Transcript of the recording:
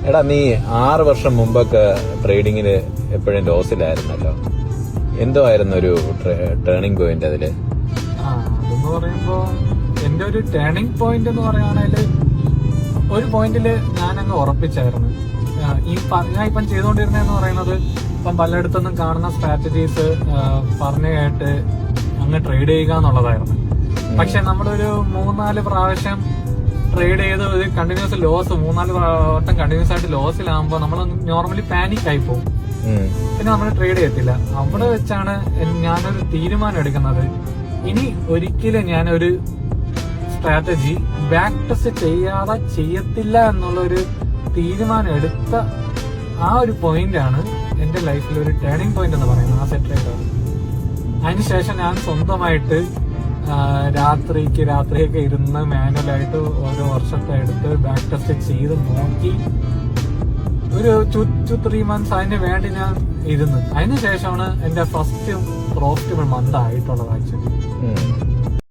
എടാ, നീ 6 വർഷം മുമ്പൊക്കെ ട്രേഡിങ്ങില് എപ്പോഴും ലോസിലായിരുന്നല്ലോ. എന്തോ ആയിരുന്നു ഒരു ടേണിംഗ് പോയിന്റ് അതില്? അതെന്ന് പറയുമ്പോ എന്റെ ഒരു ടേണിംഗ് പോയിന്റ് എന്ന് പറയുകയാണെങ്കിൽ ഒരു പോയിന്റില് ഞാനങ്ങ് ഉറപ്പിച്ചായിരുന്നു. ഞാൻ ഇപ്പം ചെയ്തുകൊണ്ടിരുന്നതെന്ന് പറയുന്നത് ഇപ്പം പലയിടത്തുനിന്നും കാണുന്ന സ്ട്രാറ്റജീസ് പറഞ്ഞു കേട്ട് അങ്ങ് ട്രേഡ് ചെയ്യുക എന്നുള്ളതായിരുന്നു. പക്ഷെ നമ്മളൊരു 3-4 പ്രാവശ്യം ട്രേഡ് ചെയ്ത് ഒരു കണ്ടിന്യൂസ് ലോസ് 3-4 വട്ടം കണ്ടിന്യൂസ് ആയിട്ട് ലോസിലാകുമ്പോൾ നമ്മൾ നോർമലി പാനിക് ആയി പോകും. പിന്നെ നമ്മൾ ട്രേഡ് ചെയ്യത്തില്ല. അവിടെ വെച്ചാണ് ഞാനൊരു തീരുമാനം എടുക്കുന്നത്. ഇനി ഒരിക്കലും ഞാനൊരു സ്ട്രാറ്റജി ബാക്ക് ടെസ്റ്റ് ചെയ്യാതെ ചെയ്യത്തില്ല എന്നുള്ളൊരു തീരുമാനം എടുത്ത ആ ഒരു പോയിന്റാണ് എന്റെ ലൈഫിൽ ഒരു ടേണിംഗ് പോയിന്റ് എന്ന് പറയുന്നത്, ആ സെറ്റ് ട്രേഡ്. അതിനുശേഷം ഞാൻ സ്വന്തമായിട്ട് രാത്രിയൊക്കെ ഇരുന്ന് മാനുവലായിട്ട് ഓരോ വർഷത്തെ എടുത്ത് ബാക്ക് ടെസ്റ്റ് ചെയ്ത് നോക്കി ഒരു 2-3 months അതിന് വേണ്ടി ഞാൻ ഇരുന്ന്. അതിനുശേഷമാണ് എന്റെ ഫസ്റ്റ് പ്രോഫിറ്റബിൾ മന്ത് ആയിട്ടുള്ളത് ആക്ച്വലി.